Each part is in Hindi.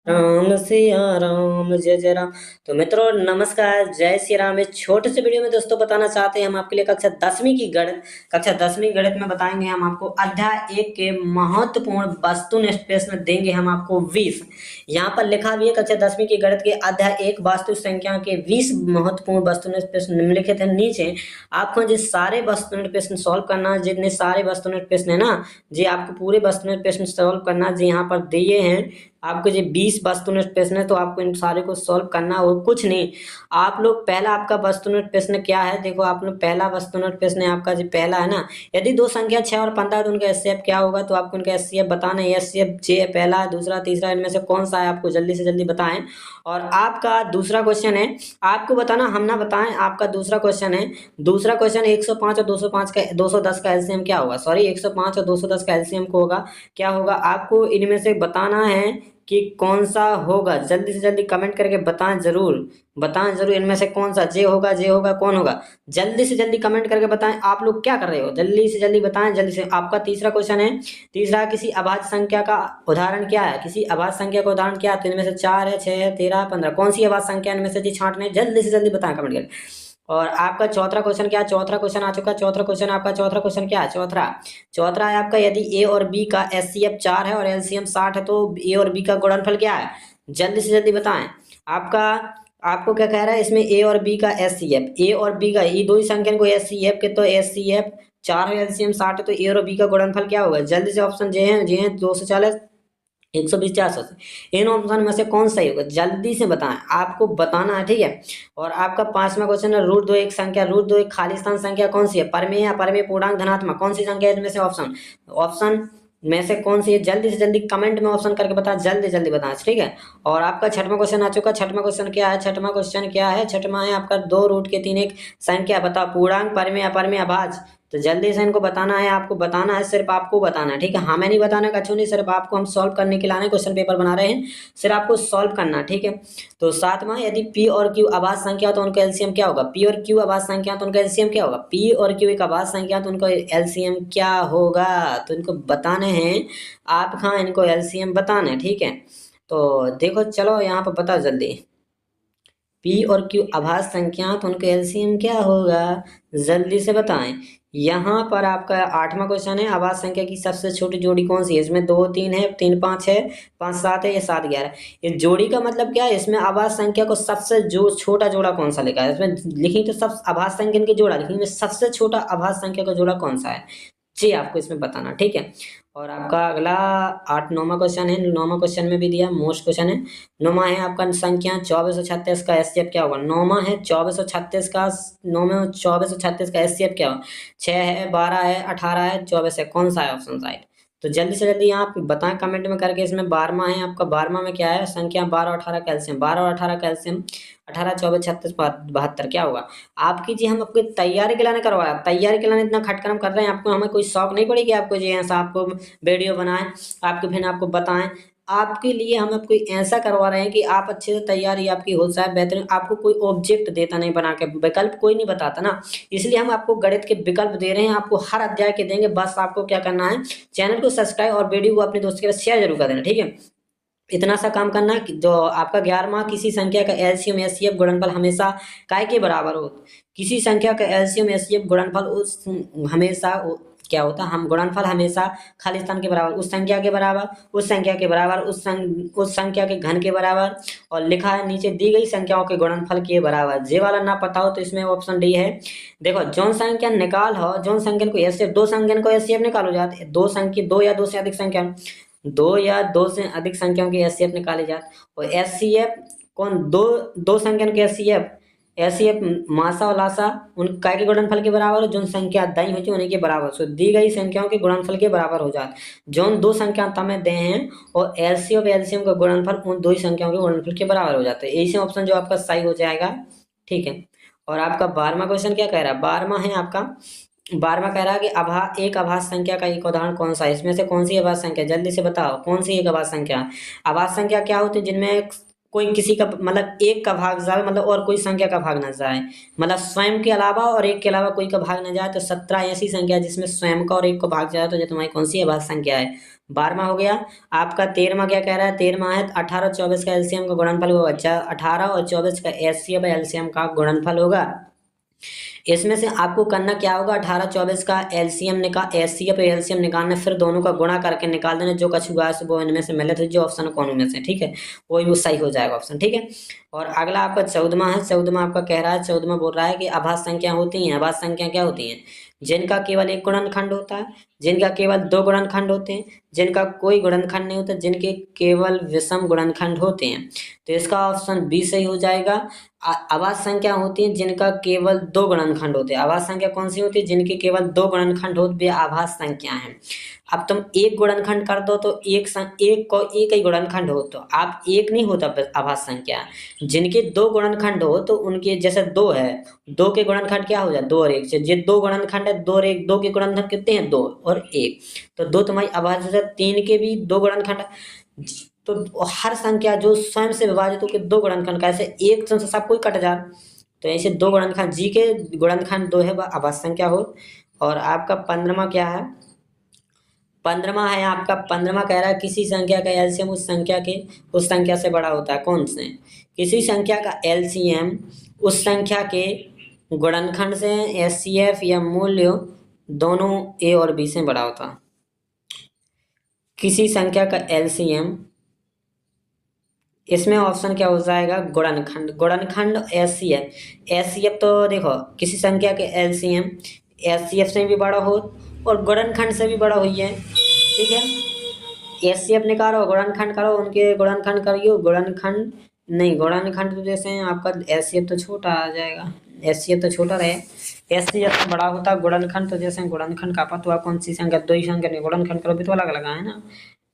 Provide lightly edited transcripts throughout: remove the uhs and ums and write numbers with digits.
राम सिया राम जय जय राम। तो मित्रों नमस्कार, जय श्री राम। इस छोटे से वीडियो में दोस्तों बताना चाहते हैं हम आपके लिए कक्षा 10वीं गणित में बताएंगे हम आपको अध्याय 1 के महत्वपूर्ण वस्तुनिष्ठ प्रश्न देंगे हम आपको 20। यहाँ पर लिखा भी है कक्षा 10वीं की गणित के अध्याय 1 वास्तु संख्या के 20 महत्वपूर्ण वस्तुनिष्ठ प्रश्न निम्नलिखित है। नीचे आपको जो सारे वस्तुनिष्ठ प्रश्न सॉल्व करना, जितने सारे वस्तुनिष्ठ प्रश्न है ना जी, आपको पूरे वस्तुनिष्ठ प्रश्न सॉल्व करना जी, यहाँ पर दिए हैं आपको जो 20 वस्तुनिष्ठ प्रश्न है, तो आपको इन सारे को सॉल्व करना और कुछ नहीं। आप लोग पहला आपका वस्तुनिष्ठ प्रश्न क्या है, देखो आप लोग पहला वस्तुनिष्ठ प्रश्न है आपका जो पहला है ना, यदि दो संख्या 6 और 15 है तो उनका एचसीएफ क्या होगा, तो आपको उनका एचसीएफ बताना है। एचसीएफ जे पहला, दूसरा, तीसरा, इनमें से कौन सा है आपको जल्दी से जल्दी बताएं। और आपका दूसरा क्वेश्चन है, आपको बताना, हम ना बताएं। आपका दूसरा क्वेश्चन है, दूसरा क्वेश्चन 105 और 205 का 210 का एलसीएम क्या होगा, सॉरी 105 और 210 का एलसीएम को होगा क्या होगा, आपको इनमें से बताना है कि कौन सा होगा। जल्दी से जल्दी कमेंट करके बताएं जरूर, बताएं जरूर इनमें से कौन सा जे होगा कौन होगा। जल्दी से जल्दी कमेंट करके बताएं। आप लोग क्या कर रहे हो, जल्दी से जल्दी बताएं जल्दी से। आपका तीसरा क्वेश्चन है, तीसरा किसी अभाज्य संख्या का उदाहरण क्या है, किसी अभाज्य संख्या का उदाहरण क्या है, तो इनमें से 4 है, 6 है, 13, 15, कौन सी अभाज्य संख्या इनमें से जी छांटने, जल्दी से जल्दी बताएं कमेंट करके। और आपका चौथा क्वेश्चन क्या है, चौथा क्वेश्चन आ चुका है। चौथा क्वेश्चन आपका, चौथा क्वेश्चन क्या है, चौथा चौथा है आपका, यदि ए और बी का एचसीएफ 4 है और एलसीएम 60 है तो ए और बी का गुणनफल क्या है, जल्दी से जल्दी बताएं। आपका आपको क्या कह रहा है इसमें, ए और बी का एचसीएफ, ए और बी का ये दो ही संख्या को एचसीएफ के, तो एचसीएफ 4 है, एलसीएम 60 है, तो ए और बी का गुणनफल क्या होगा, जल्दी से ऑप्शन जे हैं 240, 120, 480, इन ऑप्शन में से कौन सही होगा, जल्दी से बताएं, आपको बताना है, ठीक है। और आपका पांचवा क्वेश्चन है, रूट दो एक संख्या, रूट दो एक खाली स्थान संख्या कौन सी है, परमेय या परमेय पूर्णांक धनात्मक, कौन सी संख्या है इनमें से, ऑप्शन ऑप्शन में से कौन सी है, जल्दी से जल्दी कमेंट में ऑप्शन करके बताएं, जल्दी जल्दी बताएं, ठीक है। और आपका छठवां क्वेश्चन आ चुका, छठवां क्वेश्चन क्या है, छठवां क्वेश्चन क्या है, छठवां है आपका, दो रूट के 3 एक संख्या बताओ, पूर्णांक, परमेय, अपरमेय, अभाज्य। तो जल्दी से इनको बताना है, आपको बताना है, सिर्फ आपको बताना है, ठीक है। हमें नहीं बताना, कछु नहीं, सिर्फ आपको हम सॉल्व करने के लिए क्वेश्चन पेपर बना रहे हैं, सिर्फ आपको सॉल्व करना, ठीक है। तो सातवां, यदि पी और क्यू अभाज्य संख्या तो उनका एलसीएम क्या होगा, पी और क्यू अभाज्य संख्या तो उनका एलसीएम क्या होगा, पी और क्यू एक अभाज्य संख्या तो उनका एलसीएम क्या होगा, तो इनको बताने हैं आप, हाँ इनको एलसीएम बताना है, ठीक है। तो देखो चलो यहाँ पर बताओ जल्दी, पी और क्यू अभाज्य संख्या तो उनका एलसीएम क्या होगा, जल्दी से बताएं। यहाँ पर आपका आठवां क्वेश्चन है, अभाज्य संख्या की सबसे छोटी जोड़ी कौन सी है, इसमें 2 3 है, 3 5 है, 5 7 है, या 7 11। इस जोड़ी का मतलब क्या है, इसमें अभाज्य संख्या को सबसे जो छोटा जोड़ा कौन सा लिखा है, इसमें लिखी तो सब अभाज्य संख्या की जोड़ा लिखी, सबसे छोटा अभाज्य संख्या का जोड़ा कौन सा है जी, आपको इसमें बताना, ठीक है। और आपका अगला 9वां क्वेश्चन है, 9वां क्वेश्चन में भी दिया, मोस्ट क्वेश्चन है। 9वां है आपका संख्या 2436 का एचसीएफ क्या होगा, 9वां है 2436 का, 9वां 2436 का एचसीएफ क्या होगा, 6 है, 12 है, 18 है, 24 है, कौन सा है ऑप्शन राइट। तो जल्दी से जल्दी आप बताएं कमेंट में करके। इसमें 12वां है आपका, 12वां में क्या है, संख्या 12 और 18 कैल्शियम, 12 और 18 कैल्शियम, 18 24 36 72 क्या होगा। आपकी जी, हम आपको तैयारी के लाने करवाया, तैयारी के लाने इतना खटकर हम कर रहे हैं, आपको हमें कोई शौक नहीं पड़ेगी आपको जी ऐसा आपको वीडियो बनाएं, आपके फिर आपको बताएं, आपके लिए हम आपको ऐसा करवा रहे हैं कि आप अच्छे से तैयारी आपकी हो जाए बेहतरीन। आपको कोई ऑब्जेक्ट देता नहीं बना के, विकल्प कोई नहीं बताता ना, इसलिए हम आपको गणित के विकल्प दे रहे हैं, आपको हर अध्याय के देंगे। बस आपको क्या करना है, चैनल को सब्सक्राइब और वीडियो को अपने दोस्त के साथ शेयर जरूर कर देना, ठीक है। इतना सा काम करना है कि जो आपका 11वां, किसी संख्या का एलसीएम एचसीएफ गुणनफल हमेशा काय के बराबर हो, किसी संख्या का एलसीएम एचसीएफ गुणनफल उस हमेशा क्या होता है, हम गुणनफल हमेशा खाली स्थान के बराबर, उस संख्या के बराबर, उस संख्या के बराबर, उस संख्या के घन के बराबर, और लिखा है नीचे दी गई संख्याओं के गुणनफल के बराबर। जे वाला ना पता हो तो इसमें ऑप्शन डी है। देखो जौन संख्या निकाल हो, जौन संख्या को एचसीएफ, दो संख्या को एचसीएफ निकालो जाते, दो संख्या, दो या दो से अधिक संख्या, दो या दो से अधिक संख्याओं की एचसीएफ निकाली जाती, और एचसीएफ कौन, दो दो संख्याओं की एचसीएफ, एचसीएफ मासा और लासा उन काय के गुणनफल के बराबर हो, जो संख्या दई होती उन्हीं के बराबर, सो दी गई संख्याओं के गुणनफल के बराबर हो जाते, जौन दो संख्या तमें दे हैं, और एलसीएम एलसीएम का गुणनफल उन दो ही संख्याओं के गुणनफल के बराबर हो जाते हैं। यही से ऑप्शन जो आपका सही हो जाएगा, ठीक है। और आपका 12वां क्वेश्चन क्या कह रहा है, 12वां है आपका, 12वां कह रहा है कि एक अभाज्य संख्या का एक उदाहरण कौन सा है, इसमें से कौन सी अभाज्य संख्या, जल्दी से बताओ कौन सी एक अभाज्य संख्या। अभाज्य संख्या क्या होती है, जिनमें कोई किसी का मतलब एक का भाग जाए, मतलब और कोई संख्या का भाग ना जाए, मतलब स्वयं के अलावा और एक के अलावा कोई का भाग ना जाए। तो 17 ऐसी संख्या है जिसमें स्वयं का और एक को भाग जाए, तो ये तुम्हारी कौन सी अभाज्य संख्या है? 12वां हो गया। आपका 13वां क्या कह रहा है? 13वां है 18 और 24 का एलसीएम का गुणनफल होगा। अच्छा, 18 और 24 का एचसीएफ एलसीएम का गुणनफल होगा। इसमें से आपको करना क्या होगा? 18 24 का एलसीएम निकाल, एचसीएफ एलसीएम निकालना, फिर दोनों का गुणा करके निकाल देना। जो कछु हुआ वो इनमें से मिले, तो जो ऑप्शन है कौन में से, ठीक है, वही वो सही हो जाएगा ऑप्शन, ठीक है। और अगला आपका 14वां है। 14वां आपका कह रहा है, 14वां बोल रहा है कि अभाज्य संख्या होती हैं। अभाज्य संख्या क्या होती हैं? जिनका केवल एक गुणनखंड होता है, जिनका केवल दो गुणनखंड होते हैं, जिनका कोई गुणनखंड नहीं होता, जिनके केवल विषम गुणनखंड होते हैं। तो इसका ऑप्शन बी सही हो जाएगा। अभाज्य संख्या होती है जिनका केवल दो गुणनखंड होते हैं। अभाज्य संख्या कौन सी होती है? जिनके केवल दो गुणनखंड होते, वे अभाज्य संख्या हैं। अब तुम एक गुणनखंड कर दो तो एक को एक ही गुणनखंड हो, तो आप एक नहीं होता अभाज्य संख्या। जिनके दो गुणनखंड हो तो उनके, जैसे दो है, दो के गुणनखंड क्या हो जाए? दो और एक से। ये दो गुणनखंड है, दो और एक, दो के गुणनखंड कितने हैं? दो और एक, तो दो तुम्हारी अभाज्य है। तीन के भी दो गुणनखंड, तो हर संख्या जो स्वयं से विभाजित होकर दो गुणनखंड का, ऐसे एक से सब कोई कट जा, तो ऐसे दो गुणनखंड, जी के गुणनखंड दो है वह अभाज्य संख्या हो। और आपका 15वां क्या है? 15वां है आपका, 15वां कह रहा है किसी संख्या का एलसीएम उस संख्या से बड़ा होता है। कौन से? किसी संख्या का एलसीएम उस संख्या के गुणनखंड से, एचसीएफ या मूल्य दोनों ए और बी से बड़ा होता है। किसी संख्या का एलसीएम, इसमें ऑप्शन क्या हो जाएगा? गुणनखंड। गुणनखंड एचसीएफ, एचसीएफ तो देखो किसी संख्या के एलसीएम एचसीएफ से भी बड़ा हो और गुणनखंड से भी बड़ा हुई है, ठीक है। एचसीएफ निकालो, गुणनखंड करो, उनके गुणनखंड करियो, गुणनखंड नहीं, गुणनखंड तो जैसे आपका एचसीएफ तो छोटा आ जाएगा, एचसीएफ तो छोटा रहे, एचसीएफ तो बड़ा होता है। गुणनखंड तो जैसे गुणनखंड का पता हुआ कौन सी संख्या, दो ही संख्या नहीं, गुणनखंड करो भी तो अलग अलग है ना।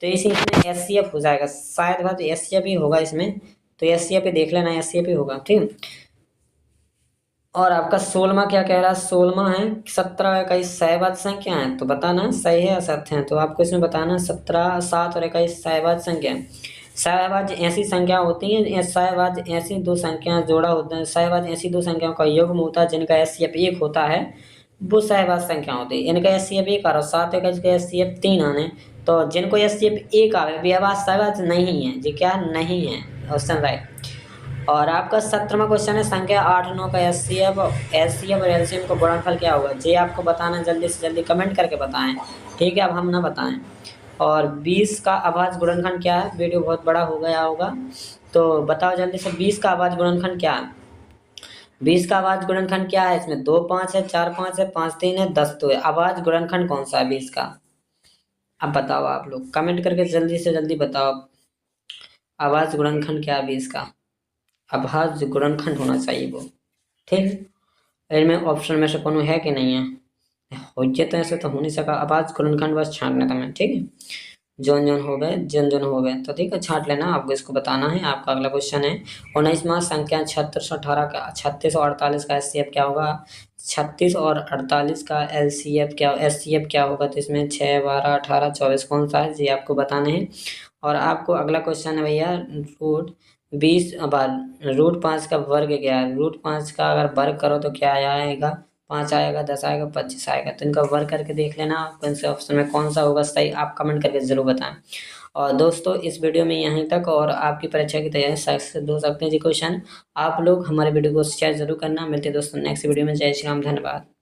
तो इसी इसमें एचसीएफ हो जाएगा शायद, बात एचसीएफ ही होगा इसमें, तो एचसीएफ ही देख लेना, एचसीएफ ही होगा, ठीक। और आपका 16वां क्या कह रहा है? 16वां है 17 21 सहवाच्य संख्या है, तो बताना सही है या सत्य है। तो आपको इसमें बताना 17 7 और 21 सहवाच्य संख्या है। सहवाच्य ऐसी संख्या होती है, सहवाच्य ऐसी दो संख्या जोड़ा होता है, सहवाच्य ऐसी दो संख्याओं का युग्म होता है जिनका एचसीएफ एक होता है, वो सहवाच्य संख्या होती है। इनका एचसीएफ एक आ रहा, 7 21 का एचसीएफ 3 आने, तो जिनको एचसीएफ एक आवे वे अभाज्य सहवाच्य नहीं है, जी क्या नहीं है, ऑप्शन राइट। और आपका 17वां क्वेश्चन है, संख्या 8 9 का एचसीएफ और एलसीएम का गुणनफल क्या होगा? ये आपको बताना, जल्दी से जल्दी कमेंट करके बताएं, ठीक है, अब हम ना बताएं। और 20 का अभाज्य गुणनखंड क्या है? वीडियो बहुत बड़ा हो गया होगा, तो बताओ जल्दी से 20 का अभाज्य गुणनखंड क्या है? 20 का अभाज्य गुणनखंड क्या है? इसमें 2 5 है, 4 5 है, 5 3 है, 10 2 है। अभाज्य गुणनखंड कौन सा है 20 का? अब बताओ, आप लोग कमेंट करके जल्दी से जल्दी बताओ, अभाज्य गुणनखंड क्या है 20 का? अभाज्य गुणनखंड होना चाहिए वो, ठीक। इनमें ऑप्शन में से कोनो है कि नहीं है? हो तो ऐसे तो हो नहीं सका। अभाज्य गुणनखंड बस छांटना था मैं, ठीक है, जोन जोन हो गए, जन जन हो गए, तो ठीक है, छांट लेना, आपको इसको बताना है। आपका अगला क्वेश्चन है 19वां, संख्या 36 18 का 36 और 48 का एचसीएफ क्या होगा? 36 और 48 का एलसीएफ क्या, एचसीएफ क्या होगा? तो इसमें 6 12 18 24 कौन सा है, ये आपको बताने हैं। और आपको अगला क्वेश्चन है भैया, रूट 5 का वर्ग क्या है? रूट 5 का अगर वर्ग करो तो क्या आएगा? 5 आएगा, 10 आएगा, 25 आएगा। तो इनका वर्ग करके देख लेना, कौन से ऑप्शन में कौन सा होगा सही, आप कमेंट करके जरूर बताएं। और दोस्तों इस वीडियो में यहीं तक, और आपकी परीक्षा की तैयारी सक्सेस हो सकते हैं जी क्वेश्चन। आप लोग हमारे वीडियो को शेयर जरूर करना। मिलते हैं दोस्तों नेक्स्ट वीडियो में। जय श्री राम, धन्यवाद।